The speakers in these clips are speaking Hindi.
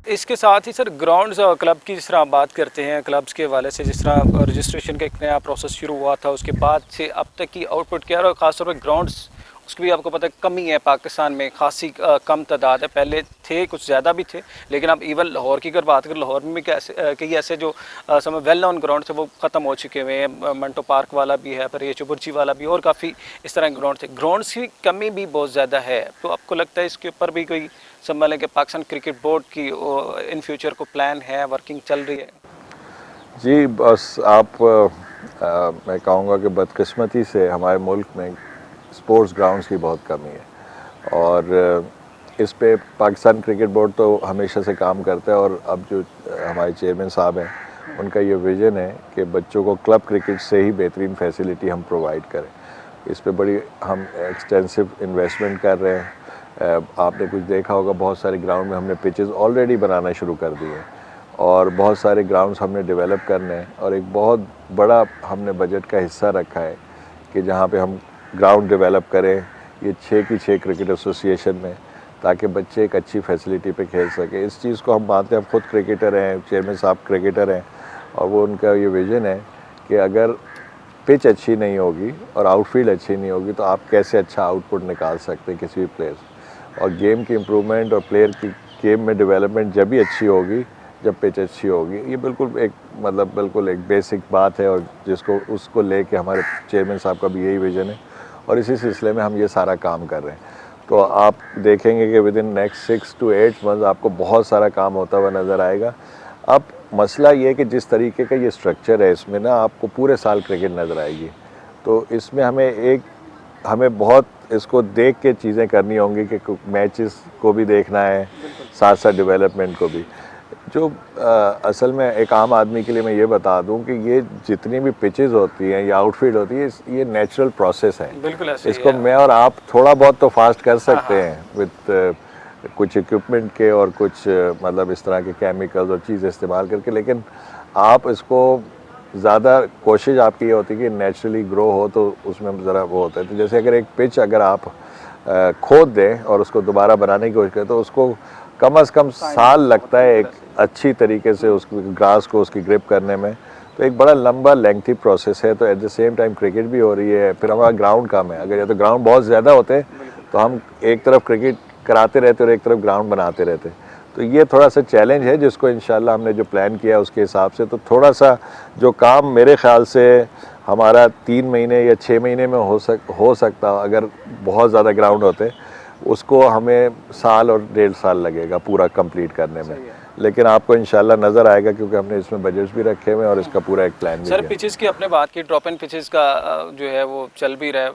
इसके साथ ही सर ग्राउंड्स और क्लब की जिस तरह आप बात करते हैं, क्लब्स के हवाले से जिस तरह रजिस्ट्रेशन का एक नया प्रोसेस शुरू हुआ था, उसके बाद से अब तक की आउटपुट क्या है, और ख़ासतौर पर ग्राउंड्स उसकी भी आपको पता है कमी है पाकिस्तान में, खासी कम तादाद है। पहले थे कुछ ज़्यादा भी थे, लेकिन अब इवन लाहौर की अगर बात करें, लाहौर में भी कई ऐसे जो समय वेल नोन ग्राउंड थे वो ख़त्म हो चुके हुए हैं। मंटो पार्क वाला भी है, फिर ये चुबुर्ची वाला भी, और काफ़ी इस तरह के ग्राउंड थे। ग्राउंड्स की कमी भी बहुत ज़्यादा है, तो आपको लगता है इसके ऊपर भी कोई संभालें कि पाकिस्तान क्रिकेट बोर्ड की इन फ्यूचर को प्लान है, वर्किंग चल रही है? जी बस आप मैं कहूँगा कि बदकिस्मती से हमारे मुल्क में स्पोर्ट्स ग्राउंड्स की बहुत कमी है, और इस पे पाकिस्तान क्रिकेट बोर्ड तो हमेशा से काम करता है, और अब जो हमारे चेयरमैन साहब हैं उनका ये विज़न है कि बच्चों को क्लब क्रिकेट से ही बेहतरीन फैसिलिटी हम प्रोवाइड करें। इस पे बड़ी हम एक्सटेंसिव इन्वेस्टमेंट कर रहे हैं। आपने कुछ देखा होगा, बहुत सारे ग्राउंड में हमने पिचेस ऑलरेडी बनाना शुरू कर दिए हैं, और बहुत सारे ग्राउंड्स हमने डेवलप करने हैं, और एक बहुत बड़ा हमने बजट का हिस्सा रखा है कि जहाँ पे हम ग्राउंड डेवलप करें ये 6 की 6 क्रिकेट एसोसिएशन में, ताकि बच्चे एक अच्छी फैसिलिटी पे खेल सकें। इस चीज़ को हम मानते हैं, हम खुद क्रिकेटर हैं, चेयरमैन साहब क्रिकेटर हैं, और वो उनका ये विज़न है कि अगर पिच अच्छी नहीं होगी और आउटफील्ड अच्छी नहीं होगी तो आप कैसे अच्छा आउटपुट निकाल सकते हैं किसी भी प्लेयर। और गेम की इम्प्रूवमेंट और प्लेयर की गेम में डेवलपमेंट जब भी अच्छी होगी जब पिच अच्छी होगी। ये बिल्कुल एक बिल्कुल एक बेसिक बात है, और जिसको उसको लेके हमारे चेयरमैन साहब का भी यही विज़न है, और इसी सिलसिले में हम ये सारा काम कर रहे हैं। तो आप देखेंगे कि with in next 6 to 8 month आपको बहुत सारा काम होता हुआ नज़र आएगा। अब मसला ये है कि जिस तरीके का ये स्ट्रक्चर है, इसमें ना आपको पूरे साल क्रिकेट नज़र आएगी, तो इसमें हमें बहुत इसको देख के चीज़ें करनी होंगी कि मैचेस को भी देखना है, साथ साथ डेवलपमेंट को भी। जो असल में एक आम आदमी के लिए मैं ये बता दूं कि ये जितनी भी पिचेस होती हैं या आउटफील्ड होती है, ये नेचुरल प्रोसेस है। बिल्कुल ऐसे ही इसको है। मैं और आप थोड़ा बहुत तो फास्ट कर सकते हैं विद कुछ इक्विपमेंट के और कुछ इस तरह के केमिकल्स और चीज़ इस्तेमाल करके, लेकिन आप इसको ज़्यादा कोशिश आपकी ये होती है कि नेचुरली ग्रो हो, तो उसमें ज़रा वो होता है। तो जैसे अगर एक पिच अगर आप खोद दें और उसको दोबारा बनाने की कोशिश करें, तो उसको कम से कम साल लगता है एक अच्छी तरीके से उस ग्रास को उसकी ग्रिप करने में। तो एक बड़ा लंबा लेंथी प्रोसेस है। तो at the same time cricket भी हो रही है, फिर हमारा ग्राउंड कम है। अगर या तो ग्राउंड बहुत ज़्यादा होते तो हम एक तरफ क्रिकेट कराते रहते और एक तरफ ग्राउंड बनाते रहते। तो ये थोड़ा सा चैलेंज है, जिसको इंशाल्लाह हमने जो प्लान किया उसके हिसाब से तो थोड़ा सा जो काम मेरे ख़्याल से हमारा 3 महीने या 6 महीने में हो सकता। अगर बहुत ज़्यादा ग्राउंड होते उसको हमें साल और 1.5 साल लगेगा पूरा कंप्लीट करने में। लेकिन आपको इंशाल्लाह नज़र आएगा, क्योंकि हमने इसमें बजट्स भी रखे हुए हैं और इसका पूरा एक प्लान भी सर है। पिचेस की आपने बात की, ड्रॉप इन पिचेस का जो है वो चल भी रहा है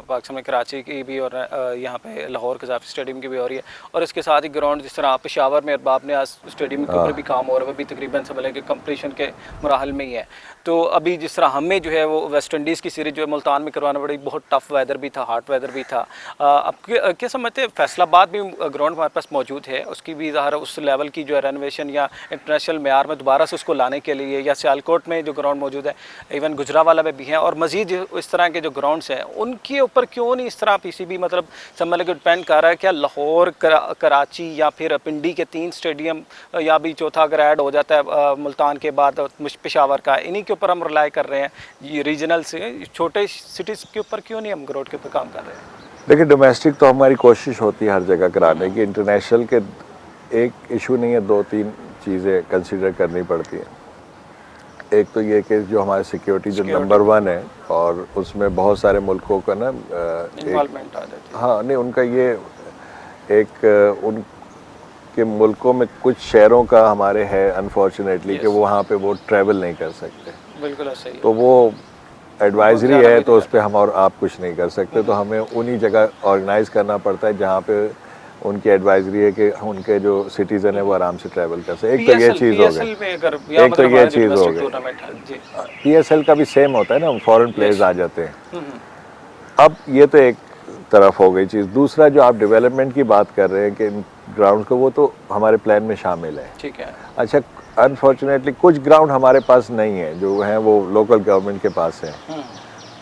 पाकिस्तान में, कराची की भी और यहाँ पे लाहौर कज़ाफ़ी स्टेडियम की भी हो रही है, और इसके साथ ही ग्राउंड जिस तरह पेशावर में अरबाब ने आज स्टेडियम के ऊपर भी काम हो रहा है, वो भी तकरीबन समझ लें कि कंप्लीशन के मराहल में ही है। तो अभी जिस तरह हमें जो है वो वेस्ट इंडीज़ की सीरीज़ जो है मुल्तान में करवाना पड़ी, बहुत टफ वेदर भी था, हार्ड वेदर भी था। अब क्या समझते हैं, फैसलाबाद भी ग्राउंड हमारे पास मौजूद है, उसकी भी ज़ाहिर उस लेवल की जो है रेनोवेशन या इंटरनेशनल मेयार में दोबारा से उसको लाने के लिए, या सियालकोट में जो ग्राउंड मौजूद है, इवन गुजरावाला में भी हैं, और मज़ीद इस तरह के जो ग्राउंड्स हैं उनके ऊपर क्यों नहीं इस तरह पीसीबी मतलब समझ के डिपेंड कर रहा है? क्या लाहौर, कराची या फिर पिंडी के 3 स्टेडियम, या भी चौथा अगर ऐड हो जाता है मुल्तान के बाद पेशावर का, इन्हीं के ऊपर हम रिलाई कर रहे हैं? ये रीजनल से छोटे सिटीज़ के ऊपर क्यों नहीं हम ग्राउंड के ऊपर काम कर रहे हैं? देखिए, डोमेस्टिक तो हमारी कोशिश होती है हर जगह कराने की। इंटरनेशनल के एक इशू नहीं है, 2-3 चीज़ें कंसीडर करनी पड़ती हैं। एक तो ये कि जो हमारे सिक्योरिटी जो नंबर 1 है, और उसमें बहुत सारे मुल्कों का ना इन्वॉल्वमेंट आ जाती है। हाँ नहीं, उनका ये एक उनके मुल्कों में कुछ शहरों का हमारे है अनफॉर्चुनेटली कि वो वहाँ पे वो ट्रैवल नहीं कर सकते। बिल्कुल ऐसा ही है। तो वो एडवाइजरी है, तो उस पर हम और आप कुछ नहीं कर सकते। तो हमें उन्हीं जगह ऑर्गेनाइज करना पड़ता है जहाँ पे उनकी एडवाइजरी है कि उनके जो सिटीज़न है वो आराम से ट्रैवल कर सके। एक तो ये चीज़ हो गई, एक तो ये चीज़ हो गई। PSL का भी सेम होता है ना, फॉरेन प्लेयर्स आ जाते हैं। अब ये तो एक तरफ हो गई चीज़। दूसरा, जो आप डेवलपमेंट की बात कर रहे हैं कि ग्राउंड को, वो तो हमारे प्लान में शामिल है। ठीक है। अच्छा, अनफॉर्चुनेटली कुछ ग्राउंड हमारे पास नहीं है, जो हैं वो लोकल गवर्नमेंट के पास हैं।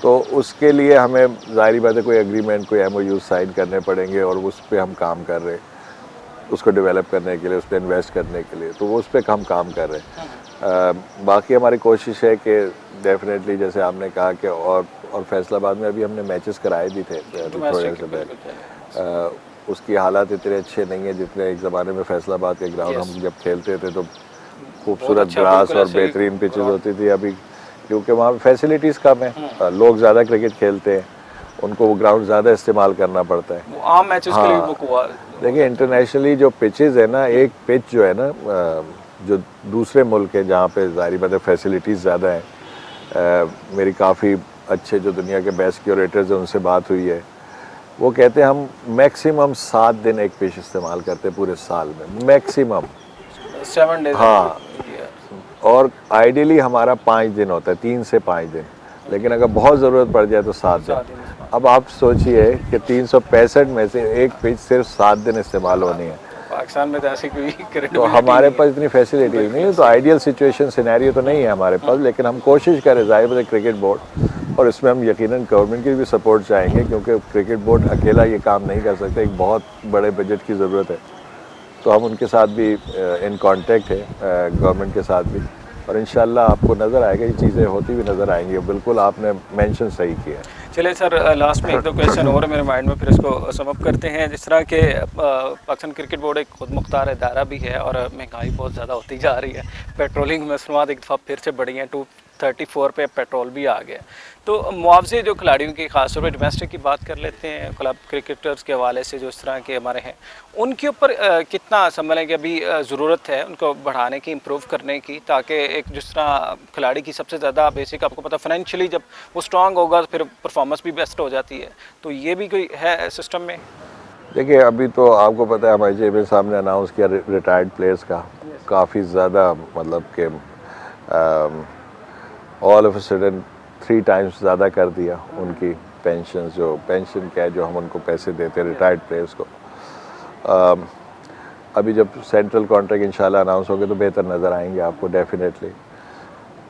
तो उसके लिए हमें ज़ाहिर बात है कोई एग्रीमेंट, कोई MOU साइन करने पड़ेंगे, और उस पर हम काम कर रहे हैं। उसको डेवलप करने के लिए, उस पर इन्वेस्ट करने के लिए, तो वो उस पर हम काम कर रहे हैं। बाकी हमारी कोशिश है कि डेफिनेटली जैसे आपने कहा कि और फैसलाबाद में अभी हमने मैचेस कराए भी थे थोड़े से पहले। उसकी हालात इतने अच्छे नहीं है जितने एक ज़माने में फैसलाबाद के ग्राउंड हम जब खेलते थे तो खूबसूरत ग्रास और बेहतरीन पिचेस होती थी। अभी क्योंकि वहाँ फैसिलिटीज़ कम है, लोग ज़्यादा क्रिकेट खेलते हैं, उनको वो ग्राउंड ज़्यादा इस्तेमाल करना पड़ता है आम मैचेस के लिए बुक हुआ। देखिए इंटरनेशनली जो पिचेस है ना, एक पिच जो है ना जो दूसरे मुल्क है जहाँ पे ज़ाहिर बात है फैसिलिटीज़ ज़्यादा हैं, मेरी काफ़ी अच्छे जो दुनिया के बेस्ट क्यूरेटर्स हैं उनसे बात हुई है, वो कहते हैं हम मैक्सिमम 7 दिन एक पिच इस्तेमाल करते हैं पूरे साल में, मैक्सिमम 7 डेज। हाँ, और आइडियली हमारा 5 दिन होता है, 3 से 5 दिन, लेकिन अगर बहुत ज़रूरत पड़ जाए तो 7 दिन। अब आप सोचिए कि 365 में से एक पिच सिर्फ 7 दिन इस्तेमाल होनी है। पाकिस्तान में तो ऐसी कोई तो हमारे पास इतनी फैसिलिटी नहीं है, तो आइडियल सिचुएशन सिनेरियो तो नहीं है हमारे पास, लेकिन हम कोशिश करें ज़ाहिर है क्रिकेट बोर्ड, और इसमें हम यकीनन गवर्नमेंट की भी सपोर्ट चाहेंगे क्योंकि क्रिकेट बोर्ड अकेला ये काम नहीं कर सकता, एक बहुत बड़े बजट की ज़रूरत है। तो हम उनके साथ भी इन कांटेक्ट है, गवर्नमेंट के साथ भी, और इंशाल्लाह आपको नज़र आएगा ये चीज़ें होती हुई नज़र आएंगी। बिल्कुल आपने मेंशन सही किया। चलिए सर, लास्ट में 1-2 क्वेश्चन और मेरे माइंड में, फिर इसको समअप करते हैं। जिस तरह के पाकिस्तान क्रिकेट बोर्ड एक खुद मुख्तार इदारा भी है और महंगाई बहुत ज़्यादा होती जा रही है, पेट्रोलिंग मसनूआत एक दफ़ा फिर से बढ़ी हैं, 234 पे पेट्रोल भी आ गया। तो मुआवजे जो खिलाड़ियों की, खासतौर पर डोमेस्टिक की बात कर लेते हैं, क्लब क्रिकेटर्स के हवाले से जो इस तरह के हमारे हैं, उनके ऊपर कितना समझ कि अभी ज़रूरत है उनको बढ़ाने की, इम्प्रूव करने की, ताकि एक जिस तरह खिलाड़ी की सबसे ज़्यादा बेसिक आपको पता फाइनेंशियली जब वो स्ट्रांग होगा फिर परफॉर्मेंस भी बेस्ट हो जाती है, तो ये भी कोई है सिस्टम में? देखिए अभी तो आपको पता है हमारे चेयरमैन साहब ने अनाउंस किया रिटायर्ड प्लेयर्स का काफ़ी ज़्यादा, मतलब कि all of a sudden 3 times ज़्यादा कर दिया उनकी पेंशन, जो पेंशन क्या है जो हम उनको पैसे देते हैं रिटायर्ड प्लेयर्स को। अभी जब सेंट्रल कॉन्ट्रैक्ट इंशाल्लाह अनाउंस होंगे तो बेहतर नज़र आएंगे आपको डेफिनेटली।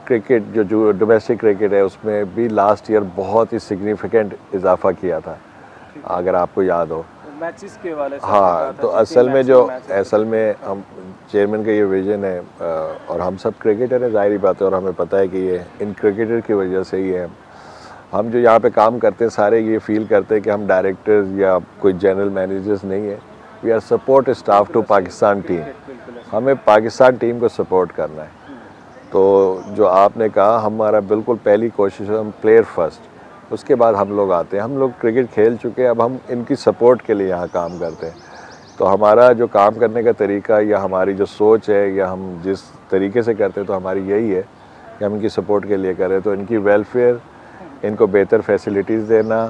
क्रिकेट जो डोमेस्टिक क्रिकेट है उसमें भी लास्ट ईयर बहुत ही सिग्निफिकेंट इजाफा किया था, अगर आपको याद हो मैचेस के वाले से। हाँ, तो असल में हम चेयरमैन का ये विजन है, और हम सब क्रिकेटर हैं ज़ाहिर बात है, और हमें पता है कि ये इन क्रिकेटर की वजह से ही है। हम जो यहाँ पे काम करते हैं सारे ये फील करते हैं कि हम डायरेक्टर्स या कोई जनरल मैनेजर्स नहीं है, we are support staff to Pakistan team, हमें पाकिस्तान टीम को सपोर्ट करना है। तो जो आपने कहा हमारा बिल्कुल पहली कोशिश है, हम प्लेयर फर्स्ट, उसके बाद हम लोग आते हैं। हम लोग क्रिकेट खेल चुके हैं, अब हम इनकी सपोर्ट के लिए यहाँ काम करते हैं। तो हमारा जो काम करने का तरीका या हमारी जो सोच है या हम जिस तरीके से करते हैं तो हमारी यही है कि हम इनकी सपोर्ट के लिए करें, तो इनकी वेलफेयर, इनको बेहतर फैसिलिटीज़ देना,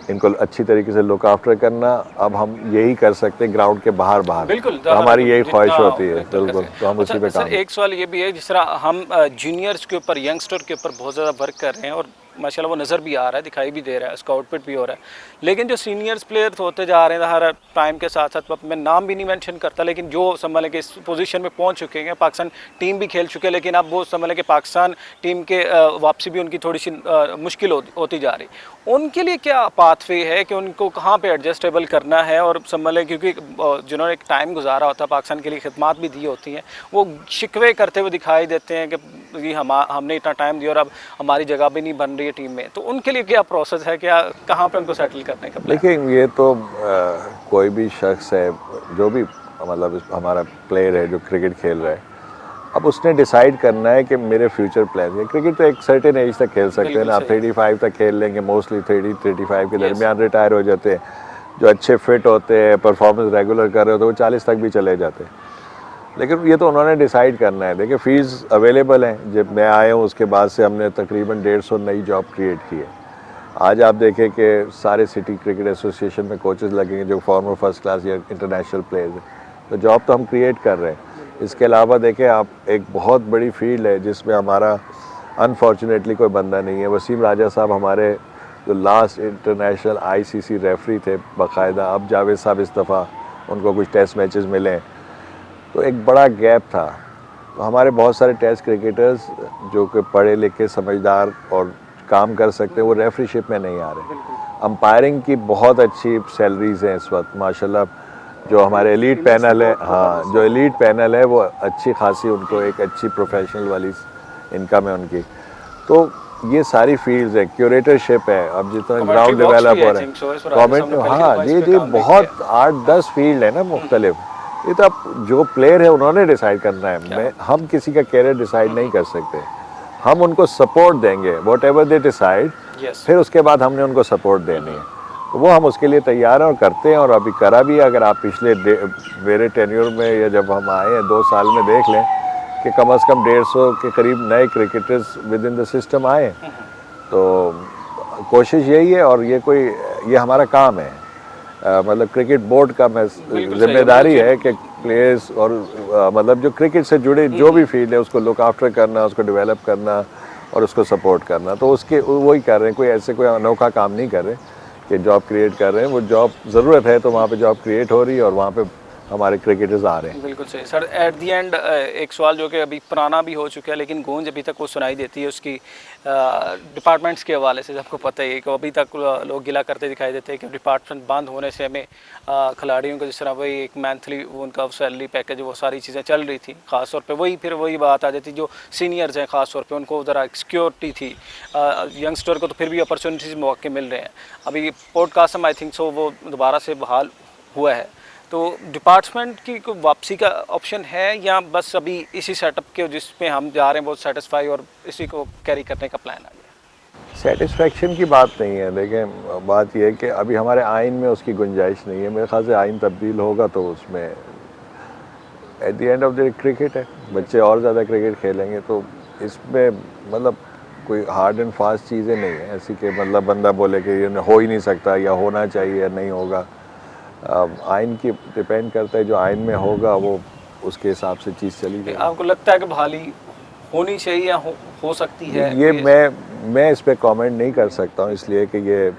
इनको अच्छी तरीके से लुक आफ्टर करना, अब हम यही कर सकते हैं ग्राउंड के बाहर बिल्कुल, तो हमारी यही ख्वाहिश होती है। बिल्कुल, तो हम उसी पे सर काम। एक सवाल ये भी है, जिस तरह हम जूनियर्स के ऊपर, यंगस्टर के ऊपर बहुत ज़्यादा वर्क कर रहे हैं और माशाल्लाह वो नज़र भी आ रहा है, दिखाई भी दे रहा है, उसका आउटपुट भी हो रहा है, लेकिन जो सीनियर्स प्लेयर्स होते जा रहे हैं हर टाइम के साथ साथ, मैं नाम भी नहीं मेंशन करता, लेकिन जो समझ कि इस पोजीशन में पहुंच चुके हैं, पाकिस्तान टीम भी खेल चुके हैं, लेकिन अब वो समझ कि पाकिस्तान टीम के वापसी भी उनकी थोड़ी सी मुश्किल होती जा रही, उनके लिए क्या पाथवे है कि उनको कहाँ पे एडजस्टेबल करना है, और समझ लें क्योंकि जिन्होंने एक टाइम गुजारा होता है, पाकिस्तान के लिए खिदमत भी दी होती हैं, वो शिकवे करते हुए दिखाई देते हैं कि जी हमने इतना टाइम दिया और अब हमारी जगह भी नहीं बन रही है टीम में, तो उनके लिए क्या प्रोसेस है, क्या कहाँ पे उनको सेटल करने का? देखिए ये तो कोई भी शख्स है जो भी मतलब हमारा प्लेयर है जो क्रिकेट खेल रहा है, अब उसने डिसाइड करना है कि मेरे फ्यूचर प्लान है। क्रिकेट तो एक सर्टेन एज तक खेल सकते हैं ना, आप 35 तक खेल लेंगे, मोस्टली 30-35 के दरमियान रिटायर हो जाते हैं। जो अच्छे फिट होते हैं, परफॉर्मेंस रेगुलर कर रहे होते हैं, वो 40 तक भी चले जाते हैं। लेकिन ये तो उन्होंने डिसाइड करना है। देखिए फ़ीस अवेलेबल है, जब मैं आया हूँ उसके बाद से हमने तकरीबन 150 नई जॉब क्रिएट की है। आज आप देखें कि सारे सिटी क्रिकेट एसोसिएशन में कोचेज़ लगेंगे जो फॉर्मर फर्स्ट क्लास या इंटरनेशनल प्लेयर्स हैं, तो जॉब तो हम क्रिएट कर रहे हैं। इसके अलावा देखें आप, एक बहुत बड़ी फील्ड है जिसमें हमारा अनफॉर्चुनेटली कोई बंदा नहीं है। वसीम राजा साहब हमारे जो लास्ट इंटरनेशनल ICC रेफरी थे बाकायदा, अब जावेद साहब इस्तीफ़ा, उनको कुछ टेस्ट मैचेस मिले, तो एक बड़ा गैप था। तो हमारे बहुत सारे टेस्ट क्रिकेटर्स जो कि पढ़े लिखे समझदार और काम कर सकते हैं, वो रेफरीशिप में नहीं आ रहे। अंपायरिंग की बहुत अच्छी सैलरीज़ हैं इस वक्त माशाल्लाह, जो हमारे एलीट पैनल है, हाँ जो एलीट पैनल है वो अच्छी खासी उनको एक अच्छी प्रोफेशनल वाली इनकम है उनकी। तो ये सारी फील्ड्स है, क्यूरेटरशिप है, अब जितना ग्राउंड डेवलपर है, कमेंट, हाँ जी जी बहुत 8-10 फील्ड है ना मुख्तलिफ। ये तो अब जो प्लेयर है उन्होंने डिसाइड करना है, मैं हम किसी का कैरियर डिसाइड नहीं कर सकते। हम उनको सपोर्ट देंगे वॉट एवर दे डिसाइड, फिर उसके बाद हमने उनको सपोर्ट देनी है, तो वो हम उसके लिए तैयार हैं और करते हैं और अभी करा भी। अगर आप पिछले मेरे टेन्योर में या जब हम आए हैं 2 साल में देख लें कि कम से कम 150 के करीब नए cricketers with in the system आए, तो कोशिश यही है और ये हमारा काम है, मतलब क्रिकेट बोर्ड का जिम्मेदारी है कि प्लेयर्स और मतलब जो क्रिकेट से जुड़े जो भी फील्ड है उसको लुक आफ्टर करना, उसको डेवलप करना और उसको सपोर्ट करना। तो उसके वही कर रहे हैं, कोई अनोखा काम नहीं कर रहे कि जॉब क्रिएट कर रहे हैं। वो जॉब ज़रूरत है तो वहाँ पे जॉब क्रिएट हो रही है और वहाँ पे हमारे क्रिकेटर्स आ रहे हैं। बिल्कुल सही सर। एट दी एंड एक सवाल जो कि अभी पुराना भी हो चुका है लेकिन गूंज अभी तक वो सुनाई देती है उसकी, डिपार्टमेंट्स के हवाले से आपको पता ही है कि अभी तक लोग गिला करते दिखाई देते हैं कि डिपार्टमेंट बंद होने से हमें खिलाड़ियों को जिस तरह वही एक मंथली उनका सैलरी पैकेज वो सारी चीज़ें चल रही थी, ख़ास तौर पे फिर वही बात आ जाती जो सीनियर्स हैं ख़ास तौर पे उनको ज़रा सिक्योरिटी थी, यंगस्टर को तो फिर भी अपॉर्चुनिटीज़ मौके मिल रहे हैं। अभी पॉडकास्ट आई थिंक सो वो दोबारा से बहाल हुआ है, तो डिपार्टमेंट की कोई वापसी का ऑप्शन है या बस अभी इसी सेटअप के जिसमें हम जा रहे हैं बहुत सेटिस्फाई और इसी को कैरी करने का प्लान आ गया? सेटिस्फेक्शन की बात नहीं है, देखें बात यह है कि अभी हमारे आइन में उसकी गुंजाइश नहीं है। मेरे ख्याल से आइन तब्दील होगा तो उसमें at the end of the cricket है, बच्चे और ज़्यादा क्रिकेट खेलेंगे, तो इसमें मतलब कोई हार्ड एंड फास्ट चीज़ें नहीं है ऐसी कि मतलब बंदा बोले कि ये हो ही नहीं सकता या होना चाहिए या नहीं होगा। आइन की डिपेंड करता है, जो आइन में होगा वो उसके हिसाब से चीज़ चली जाएगी। आपको लगता है कि बहाली होनी चाहिए या हो सकती है? ये मैं इस पर कमेंट नहीं कर सकता हूँ, इसलिए कि ये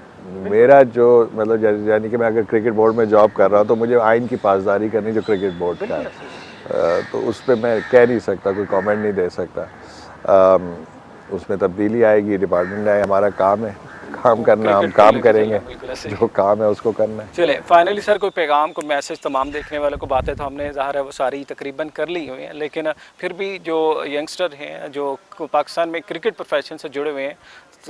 मेरा जो मतलब यानी कि मैं अगर क्रिकेट बोर्ड में जॉब कर रहा हूँ तो मुझे आइन की पासदारी करनी जो क्रिकेट बोर्ड का है, तो उस पर मैं कह नहीं सकता, कोई कमेंट नहीं दे सकता। उसमें तब्दीली आएगी, डिपार्टमेंट आए, हमारा काम है काम करना, हम काम करेंगे, जो काम है उसको करना है। चले फाइनली सर कोई पैगाम कोई मैसेज तमाम देखने वालों को, बातें तो हमने ज़ाहिर है वो सारी तकरीबन कर ली हुई हैं, लेकिन फिर भी जो यंगस्टर हैं जो पाकिस्तान में क्रिकेट प्रोफेशन से जुड़े हुए हैं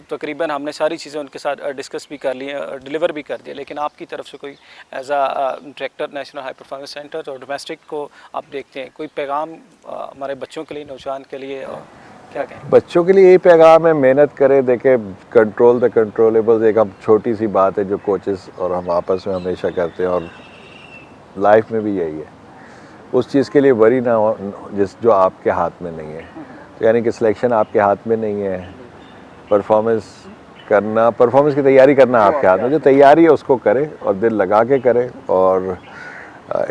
तकरीबन हमने सारी चीज़ें उनके साथ डिस्कस भी कर ली हैं, डिलीवर भी कर दिया, लेकिन आपकी तरफ से कोई as director national high performance centre और डोमेस्टिक को आप देखते हैं, कोई पैगाम हमारे बच्चों के लिए, नौजवान के लिए क्या कहें? बच्चों के लिए यही पैगाम है, मेहनत करें। देखें कंट्रोल द कंट्रोलेबल्स एक हम छोटी सी बात है जो कोचेस और हम आपस में हमेशा करते हैं और लाइफ में भी यही है, उस चीज़ के लिए वरी ना हो जो आपके हाथ में नहीं है। तो यानी कि सिलेक्शन आपके हाथ में नहीं है, परफॉर्मेंस की तैयारी करना आपके हाथ में, जो तैयारी है उसको करें और दिल लगा के करें और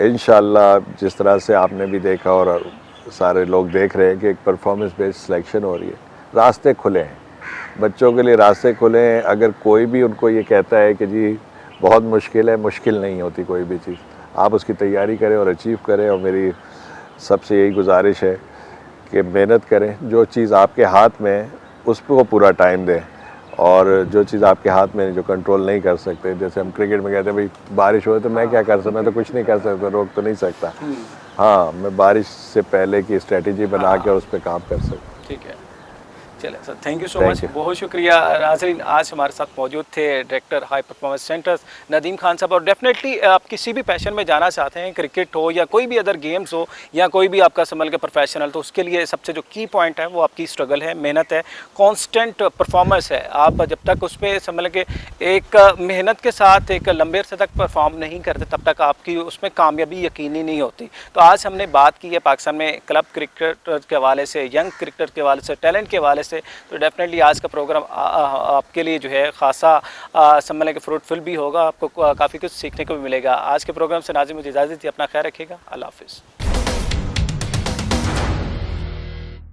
इंशाल्लाह जिस तरह से आपने भी देखा और सारे लोग देख रहे हैं कि एक परफॉर्मेंस बेस्ड सिलेक्शन हो रही है, रास्ते खुले हैं बच्चों के लिए, रास्ते खुले हैं। अगर कोई भी उनको ये कहता है कि जी बहुत मुश्किल है, मुश्किल नहीं होती कोई भी चीज़, आप उसकी तैयारी करें और अचीव करें। और मेरी सबसे यही गुजारिश है कि मेहनत करें, जो चीज़ आपके हाथ में है उसको पूरा टाइम दें, और जो चीज़ आपके हाथ में जो कंट्रोल नहीं कर सकते, जैसे हम क्रिकेट में कहते हैं भाई बारिश हो तो मैं क्या कर सकता, मैं तो कुछ नहीं कर सकता, रोक तो नहीं सकता। हाँ, मैं बारिश से पहले की स्ट्रेटजी बना के और उस पर काम कर सकता। ठीक है, चले sir, thank you so much, बहुत शुक्रिया। नाज़रीन आज हमारे साथ मौजूद थे director high performance centres Nadeem Khan साहब। और डेफिनेटली आप किसी भी पैशन में जाना चाहते हैं, क्रिकेट हो या कोई भी अदर गेम्स हो या कोई भी आपका समझ के प्रोफेशनल, तो उसके लिए सबसे जो की पॉइंट है वो आपकी स्ट्रगल है, मेहनत है, कांस्टेंट परफॉर्मेंस है। आप जब तक उस पर समझ के एक मेहनत के साथ एक लंबे अरसे तक परफॉर्म नहीं करते तब तक आपकी उसमें कामयाबी यकीनी नहीं होती। तो आज हमने बात की है पाकिस्तान में क्लब क्रिकेटर के हवाले से, यंग क्रिकेटर के हवाले से, टैलेंट के हवाले से, तो डेफिनेटली आज का प्रोग्राम आपके लिए जो है खासा समझने के फ्रूटफुल भी होगा, आपको काफ़ी कुछ सीखने को भी मिलेगा। आज के प्रोग्राम से नाज़रीन मुझे इजाज़त दी, अपना ख्याल रखिएगा, अल्लाह हाफ़िज़।